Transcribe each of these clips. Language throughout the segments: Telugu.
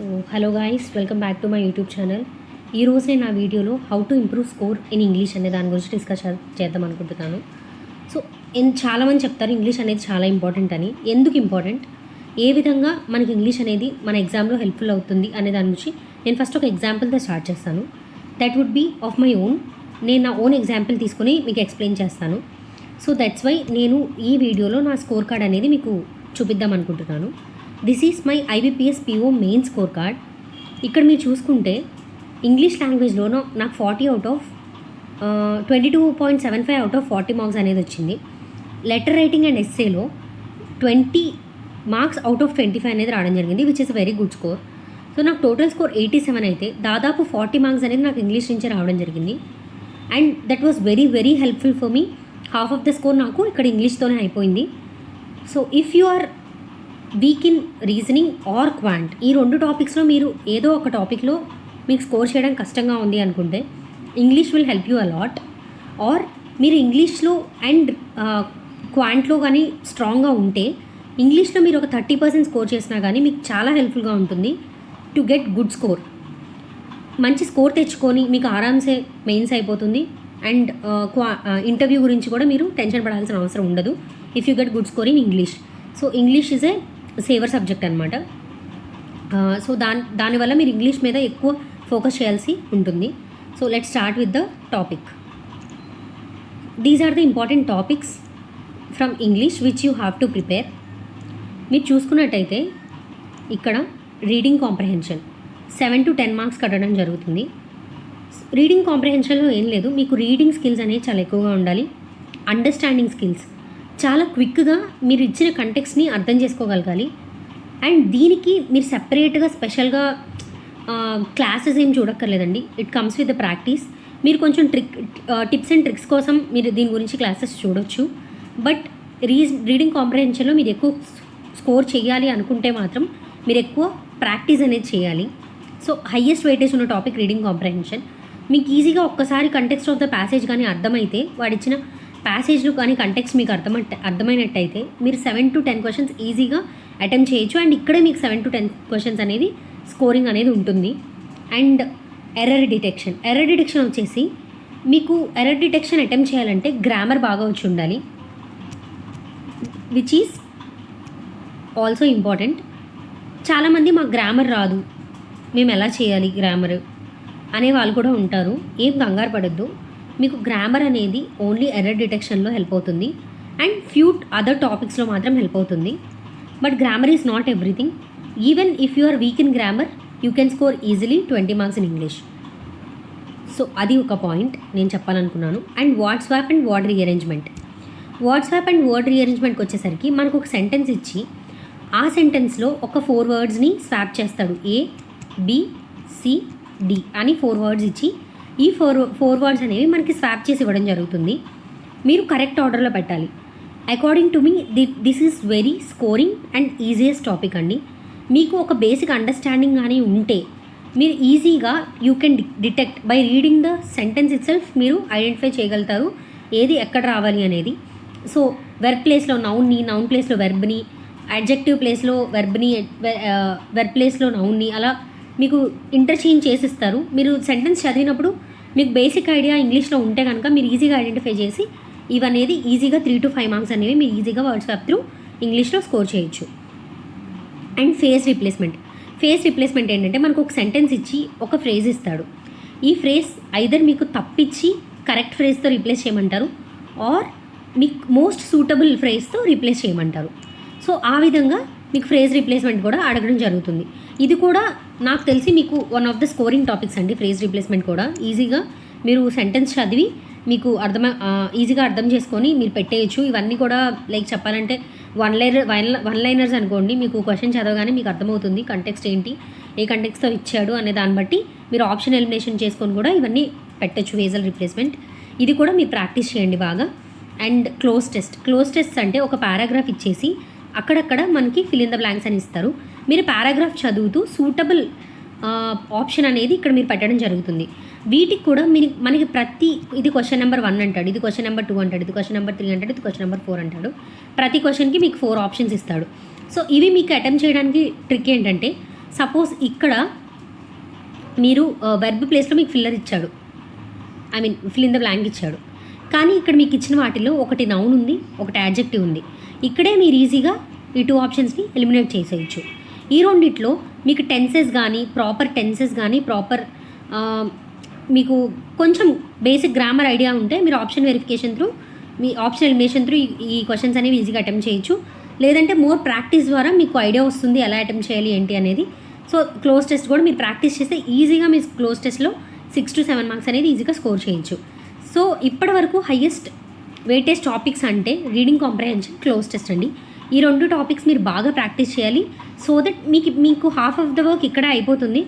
So hello guys, welcome back to my YouTube channel. ఈరోజు నేను ఆ వీడియోలో how to improve score in English అనే దాని గురించి డిస్కస్ చేద్దాం అనుకుంటున్నాను. సో చాలామంది చెప్తారు ఇంగ్లీష్ అనేది చాలా ఇంపార్టెంట్ అని. ఎందుకు ఇంపార్టెంట్, ఏ విధంగా మనకి ఇంగ్లీష్ అనేది మన ఎగ్జామ్లో హెల్ప్ఫుల్ అవుతుంది అనే దాని గురించి నేను ఫస్ట్ ఒక ఎగ్జాంపుల్తో స్టార్ట్ చేస్తాను. That would be of my own. నేను నా ఓన్ ఎగ్జాంపుల్ తీసుకొని మీకు ఎక్స్ప్లెయిన్ చేస్తాను. సో దట్స్ వై నేను ఈ వీడియోలో నా స్కోర్ కార్డ్ అనేది మీకు చూపిద్దాం అనుకుంటున్నాను. This is my IBPS PO main score card. ఇక్కడ మీరు చూసుకుంటే ఇంగ్లీష్ లాంగ్వేజ్లోనో నాకు 40 out of 22.75 out of 40 marks అనేది వచ్చింది. లెటర్ రైటింగ్ అండ్ ఎస్సేలో 20 మార్క్స్ అవుట్ ఆఫ్ 25 అనేది రావడం జరిగింది, which is very good score. So నాకు టోటల్ స్కోర్ 87 అయితే దాదాపు 40 మార్క్స్ అనేది నాకు ఇంగ్లీష్ నుంచి రావడం జరిగింది. And that was very very helpful for me. Half of the score నాకు ఇక్కడ ఇంగ్లీష్తోనే అయిపోయింది. So if you are weak in reasoning or quant, ఈ రెండు టాపిక్స్లో మీరు ఏదో ఒక టాపిక్లో మీకు స్కోర్ చేయడం కష్టంగా ఉంది అనుకుంటే English will help you a lot. Or మీరు ఇంగ్లీష్లో అండ్ క్వాంట్లో కానీ స్ట్రాంగ్గా ఉంటే ఇంగ్లీష్లో మీరు ఒక 30% స్కోర్ చేసినా కానీ మీకు చాలా హెల్ప్ఫుల్గా ఉంటుంది టు గెట్ గుడ్ స్కోర్. మంచి స్కోర్ తెచ్చుకొని మీకు ఆరామ్సే మెయిన్స్ అయిపోతుంది. అండ్ ఇంటర్వ్యూ గురించి కూడా మీరు టెన్షన్ పడాల్సిన అవసరం ఉండదు if you get good score in English. So English is a saver subject అనమాట. సో దానివల్ల మీరు ఇంగ్లీష్ మీద ఎక్కువ ఫోకస్ చేయాల్సి ఉంటుంది. So let's start with the topic. These are the important topics from English which you have to prepare. మీరు చూసుకున్నట్టయితే ఇక్కడ రీడింగ్ కాంప్రహెన్షన్ 7 to 10 మార్క్స్ కట్టడం జరుగుతుంది. రీడింగ్ కాంప్రహెన్షన్లో ఏం లేదు, మీకు రీడింగ్ స్కిల్స్ అనేవి చాలా ఎక్కువగా ఉండాలి. అండర్స్టాండింగ్ స్కిల్స్ చాలా క్విక్గా మీరు ఇచ్చిన కంటెక్స్ని అర్థం చేసుకోగలగాలి. అండ్ దీనికి మీరు సెపరేట్గా స్పెషల్గా క్లాసెస్ ఏం చూడక్కర్లేదండి. It comes with the practice. మీరు కొంచెం టిప్స్ అండ్ ట్రిక్స్ కోసం మీరు దీని గురించి క్లాసెస్ చూడొచ్చు. బట్ రీడింగ్ కాంప్రహెన్షన్లో మీరు ఎక్కువ స్కోర్ చేయాలి అనుకుంటే మాత్రం మీరు ఎక్కువ ప్రాక్టీస్ అనేది చేయాలి. సో హయ్యెస్ట్ వెయిటేజ్ ఉన్న టాపిక్ రీడింగ్ కాంప్రహెన్షన్. మీకు ఈజీగా ఒక్కసారి కంటెక్స్ట్ ఆఫ్ ద ప్యాసేజ్ కానీ అర్థమైతే, వాడిచ్చిన ప్యాసేజ్లు కానీ కంటెక్స్ట్ మీకు అర్థమైనట్టయితే మీరు 7 to 10 క్వశ్చన్స్ ఈజీగా అటెంప్ట్ చేయొచ్చు. అండ్ ఇక్కడే మీకు 7 to 10 క్వశ్చన్స్ అనేది స్కోరింగ్ అనేది ఉంటుంది. అండ్ ఎర్రర్ డిటెక్షన్ వచ్చేసి మీకు ఎర్రర్ డిటెక్షన్ అటెంప్ట్ చేయాలంటే గ్రామర్ బాగా వచ్చి ఉండాలి, విచ్ ఈజ్ ఆల్సో ఇంపార్టెంట్. చాలామంది మాకు గ్రామర్ రాదు, మేము ఎలా చేయాలి గ్రామర్ అనే వాళ్ళు కూడా ఉంటారు. ఏం కంగారు పడద్దు, మీకు గ్రామర్ అనేది ఓన్లీ ఎర్రర్ డిటెక్షన్లో హెల్ప్ అవుతుంది అండ్ ఫ్యూ అదర్ టాపిక్స్లో మాత్రం హెల్ప్ అవుతుంది. But grammar is not everything. Even if you are weak in grammar you can score easily 20 marks in English. So అది ఒక పాయింట్ నేను చెప్పాలనుకున్నాను. And word swap and word రీఅరేంజ్మెంట్కి వచ్చేసరికి మనకు ఒక సెంటెన్స్ ఇచ్చి ఆ సెంటెన్స్లో ఒక 4 వర్డ్స్ని స్వాప్ చేస్తాడు. ABCD అని 4 వర్డ్స్ ఇచ్చి ఈ 4 వర్డ్స్ అనేవి మనకి స్వాప్ చేసి ఇవ్వడం జరుగుతుంది. మీరు కరెక్ట్ ఆర్డర్లో పెట్టాలి. According to me this is very scoring and easiest topic అండి. మీకు ఒక బేసిక్ అండర్స్టాండింగ్ కానీ ఉంటే మీరు ఈజీగా you can detect by reading the sentence it self. మీరు ఐడెంటిఫై చేయగలుగుతారు ఏది ఎక్కడ రావాలి అనేది. సో వెర్బ్ ప్లేస్లో నౌన్ని, నౌన్ ప్లేస్లో వెర్బ్ని, అడ్జెక్టివ్ ప్లేస్లో వెర్బ్ని, వెర్బ్ ప్లేస్లో నౌన్ని, అలా మీకు ఇంటర్చేంజ్ చేసిస్తారు. మీరు సెంటెన్స్ చదివినప్పుడు మీకు బేసిక్ ఐడియా ఇంగ్లీష్లో ఉంటే కనుక మీరు ఈజీగా ఐడెంటిఫై చేసి ఇవనేది ఈజీగా 3 to 5 మార్క్స్ అనేవి మీరు ఈజీగా వర్డ్ స్వాప్ త్రూ ఇంగ్లీష్లో స్కోర్ చేయొచ్చు. అండ్ ఫేస్ రీప్లేస్మెంట్ ఏంటంటే మనకు ఒక సెంటెన్స్ ఇచ్చి ఒక ఫ్రేజ్ ఇస్తాడు. ఈ ఫ్రేజ్ ఐదర్ మీకు తప్పిచ్చి కరెక్ట్ ఫ్రేజ్తో రీప్లేస్ చేయమంటారు ఆర్ మీకు మోస్ట్ సూటబుల్ ఫ్రేజ్తో రీప్లేస్ చేయమంటారు. సో ఆ విధంగా మీకు ఫ్రేజ్ రీప్లేస్మెంట్ కూడా అడగడం జరుగుతుంది. ఇది కూడా నాకు తెలిసి మీకు one of the scoring topics అండి. ఫ్రేజ్ రీప్లేస్మెంట్ కూడా ఈజీగా మీరు సెంటెన్స్ చదివి మీకు ఈజీగా అర్థం చేసుకొని మీరు పెట్టేయచ్చు. ఇవన్నీ కూడా లైక్ చెప్పాలంటే వన్ లైనర్స్ అనుకోండి. మీకు క్వశ్చన్ చదవగానే మీకు అర్థమవుతుంది కంటెక్స్ట్ ఏంటి, ఏ కంటెక్స్తో ఇచ్చాడు అనే దాన్ని బట్టి మీరు ఆప్షన్ ఎలిమినేషన్ చేసుకొని కూడా ఇవన్నీ పెట్టచ్చు. ఫేజల్ రీప్లేస్మెంట్ ఇది కూడా మీరు ప్రాక్టీస్ చేయండి బాగా. అండ్ క్లోజ్ టెస్ట్ అంటే ఒక పారాగ్రాఫ్ ఇచ్చేసి అక్కడక్కడ మనకి ఫిల్ ఇన్ ద బ్లాంక్స్ అని ఇస్తారు. మీరు పారాగ్రాఫ్ చదువుతూ సూటబుల్ ఆప్షన్ అనేది ఇక్కడ మీరు పెట్టడం జరుగుతుంది. వీటికి కూడా మనకి ఇది క్వశ్చన్ నెంబర్ 1 అంటాడు, ఇది క్వశ్చన్ నెంబర్ 2 అంటాడు, ఇది క్వశ్చన్ నెంబర్ 3 అంటాడు, ఇది క్వశ్చన్ నెంబర్ 4 అంటాడు. ప్రతి క్వశ్చన్కి మీకు 4 ఆప్షన్స్ ఇస్తాడు. సో ఇవి మీకు అటెంప్ట్ చేయడానికి ట్రిక్ ఏంటంటే సపోజ్ ఇక్కడ మీరు వెర్బ్ ప్లేస్లో మీకు ఫిల్లర్ ఇచ్చాడు, I mean fill in the blank ఇచ్చాడు. కానీ ఇక్కడ మీకు ఇచ్చిన వాటిలో ఒకటి నౌన్ ఉంది, ఒకటి యాడ్జెక్టివ్ ఉంది. ఇక్కడే మీరు ఈజీగా ఈ 2 ఆప్షన్స్ని ఎలిమినేట్ చేసేయచ్చు. ఈ రెండిట్లో మీకు టెన్సెస్ కానీ, ప్రాపర్ టెన్సెస్ కానీ, ప్రాపర్ మీకు కొంచెం బేసిక్ గ్రామర్ ఐడియా ఉంటే మీరు ఆప్షన్ వెరిఫికేషన్ త్రూ, మీ ఆప్షన్ ఎలిమినేషన్ త్రూ ఈ క్వశ్చన్స్ అనేవి ఈజీగా అటెంప్ట్ చేయొచ్చు. లేదంటే మోర్ ప్రాక్టీస్ ద్వారా మీకు ఐడియా వస్తుంది ఎలా అటెంప్ట్ చేయాలి ఏంటి అనేది. సో క్లోజ్ టెస్ట్ కూడా మీరు ప్రాక్టీస్ చేస్తే ఈజీగా మీ క్లోజ్ టెస్ట్లో 6 to 7 మార్క్స్ అనేది ఈజీగా స్కోర్ చేయొచ్చు. సో ఇప్పటి వరకు హైయెస్ట్ వెయిటేజ్ టాపిక్స్ అంటే రీడింగ్ కాంప్రహెన్షన్, క్లోజ్ టెస్ట్ అండి. ఈ 2 టాపిక్స్ మీరు బాగా ప్రాక్టీస్ చేయాలి. సో దట్ మీకు హాఫ్ ఆఫ్ ద వర్క్ ఇక్కడ అయిపోతుంది.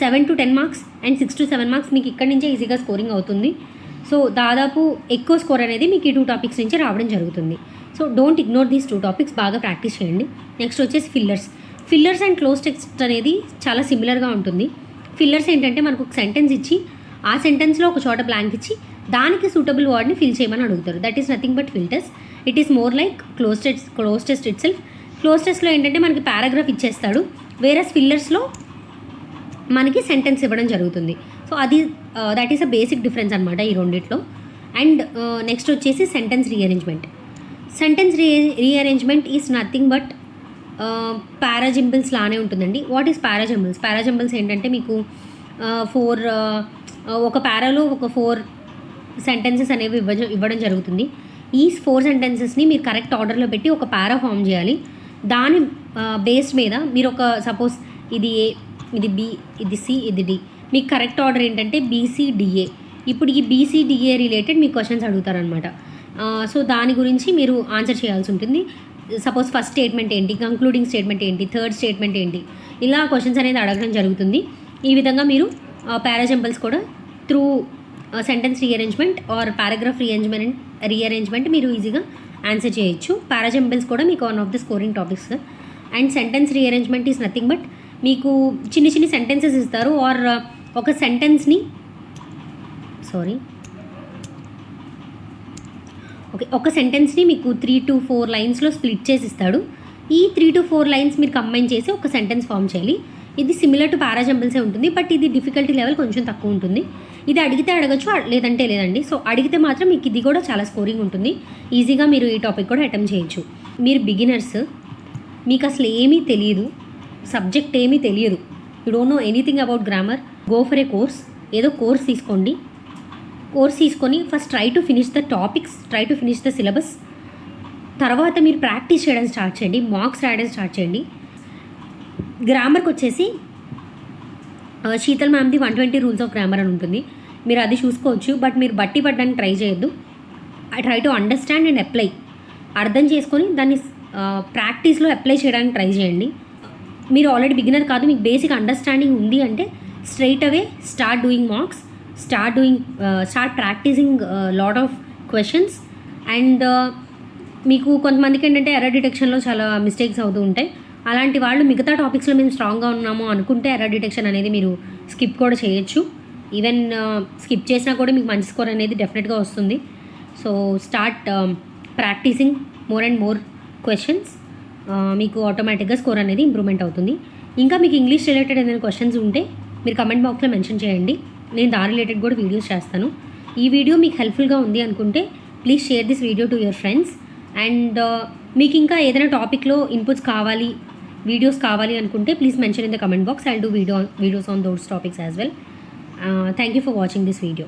7 to 10 marks and 6 to 7 marks మీకు ఇక్కడ నుంచే ఈజీగా స్కోరింగ్ అవుతుంది. సో దాదాపు ఎక్కువ స్కోర్ అనేది మీకు ఈ 2 టాపిక్స్ నుంచి రావడం జరుగుతుంది. So don't ignore these 2 topics, బాగా ప్రాక్టీస్ చేయండి. నెక్స్ట్ వచ్చేసి ఫిల్లర్స్ అండ్ క్లోజ్ టెక్స్ట్ అనేది చాలా సిమిలర్గా ఉంటుంది. ఫిల్లర్స్ ఏంటంటే మనకు ఒక సెంటెన్స్ ఇచ్చి ఆ సెంటెన్స్లో ఒక చోట బ్లాంక్ ఇచ్చి దానికి సూటబుల్ వర్డ్ని ఫిల్ చేయమని అడుగుతారు. That is nothing but filters. It is more like cloze test it self. Close టెస్ట్లో ఏంటంటే మనకి పారాగ్రాఫ్ ఇచ్చేస్తాడు, వేరే ఫిల్లర్స్లో మనకి సెంటెన్స్ ఇవ్వడం జరుగుతుంది. సో అది that is a basic difference అనమాట ఈ రెండిట్లో. అండ్ నెక్స్ట్ వచ్చేసి sentence rearrangement is nothing but parajumbles లానే ఉంటుందండి. వాట్ ఈస్ పారాజింబుల్స్ ఏంటంటే మీకు ఒక పారాలో ఒక 4 సెంటెన్సెస్ అనేవి ఇవ్వడం జరుగుతుంది. ఈ 4 సెంటెన్సెస్ని మీరు కరెక్ట్ ఆర్డర్లో పెట్టి ఒక పారా ఫామ్ చేయాలి. దాని బేస్ మీద మీరు ఒక సపోజ్ ఇది ఏ, ఇది బి, ఇది సి, ఇది డి. మీకు కరెక్ట్ ఆర్డర్ ఏంటంటే బీసీడిఏ. ఇప్పుడు ఈ బీసీడిఏ రిలేటెడ్ మీకు క్వశ్చన్స్ అడుగుతారనమాట. సో దాని గురించి మీరు ఆన్సర్ చేయాల్సి ఉంటుంది. సపోజ్ ఫస్ట్ స్టేట్మెంట్ ఏంటి, కంక్లూడింగ్ స్టేట్మెంట్ ఏంటి, థర్డ్ స్టేట్మెంట్ ఏంటి, ఇలా క్వశ్చన్స్ అనేది అడగడం జరుగుతుంది. ఈ విధంగా మీరు పారాజంబల్స్ కూడా through sentence rearrangement or paragraph rearrangement మీరు ఈజీగా ఆన్సర్ చేయొచ్చు. పారాజంబల్స్ కూడా మీకు one of the scoring topics. And sentence rearrangement is nothing but మీకు చిన్ని సెంటెన్సెస్ ఇస్తారు ఆర్ ఒక సెంటెన్స్ని ఒక సెంటెన్స్ని మీకు 3 to 4 లైన్స్లో స్ప్లిట్ చేసి ఇస్తాడు. ఈ 3 to 4 లైన్స్ మీరు కంబైన్ చేసి ఒక సెంటెన్స్ ఫామ్ చేయాలి. ఇది సిమిలర్ టు పారాజంబుల్సే ఉంటుంది, బట్ ఇది డిఫికల్టీ లెవెల్ కొంచెం తక్కువ ఉంటుంది. ఇది అడిగితే అడగచ్చు, లేదంటే లేదండి. సో అడిగితే మాత్రం మీకు ఇది కూడా చాలా స్కోరింగ్ ఉంటుంది. ఈజీగా మీరు ఈ టాపిక్ కూడా అటెంప్ట్ చేయొచ్చు. మీరు బిగినర్స్, మీకు అసలు ఏమీ తెలియదు, సబ్జెక్ట్ ఏమీ తెలియదు, you don't know anything about grammar, go for a course. ఏదో కోర్స్ తీసుకోండి. కోర్స్ తీసుకొని first try to finish the topics, try to finish the syllabus. తర్వాత మీరు ప్రాక్టీస్ చేయడం స్టార్ట్ చేయండి, మార్క్స్ రాయడం స్టార్ట్ చేయండి. గ్రామర్కి వచ్చేసి శీతల్ మ్యామ్ది 120 రూల్స్ ఆఫ్ గ్రామర్ అని ఉంటుంది, మీరు అది చూసుకోవచ్చు. బట్ మీరు బట్టి పడ్డానికి ట్రై చేయొద్దు. I try to understand and apply. అర్థం చేసుకొని దాన్ని ప్రాక్టీస్లో అప్లై చేయడానికి ట్రై చేయండి. మీరు ఆల్రెడీ బిగినర్ కాదు, మీకు బేసిక్ అండర్స్టాండింగ్ ఉంది అంటే straight away start doing marks, start practising lot of questions. And మీకు కొంతమందికి ఏంటంటే ఎర్రర్ డిటెక్షన్లో చాలా మిస్టేక్స్ అవుతూ ఉంటాయి. అలాంటి వాళ్ళు మిగతా టాపిక్స్లో మేము స్ట్రాంగ్గా ఉన్నాము అనుకుంటే ఎర్రర్ డిటెక్షన్ అనేది మీరు స్కిప్ కూడా చేయొచ్చు. ఈవెన్ స్కిప్ చేసినా కూడా మీకు మంచి స్కోర్ అనేది డెఫినెట్గా వస్తుంది. So start practising more and more questions, మీకు ఆటోమేటిక్గా స్కోర్ అనేది ఇంప్రూవ్మెంట్ అవుతుంది. ఇంకా మీకు ఇంగ్లీష్ రిలేటెడ్ ఏదైనా క్వశ్చన్స్ ఉంటే మీరు కమెంట్ బాక్స్లో మెన్షన్ చేయండి, నేను దాని రిలేటెడ్ కూడా వీడియోస్ చేస్తాను. ఈ వీడియో మీకు హెల్ప్ఫుల్గా ఉంది అనుకుంటే please share this video to your friends. And మీకు ఇంకా ఏదైనా టాపిక్లో ఇన్పుట్స్ కావాలి, వీడియోస్ కావాలి అనుకుంటే please mention in the comment box. I will do videos on those topics as well. Thank you for watching this video.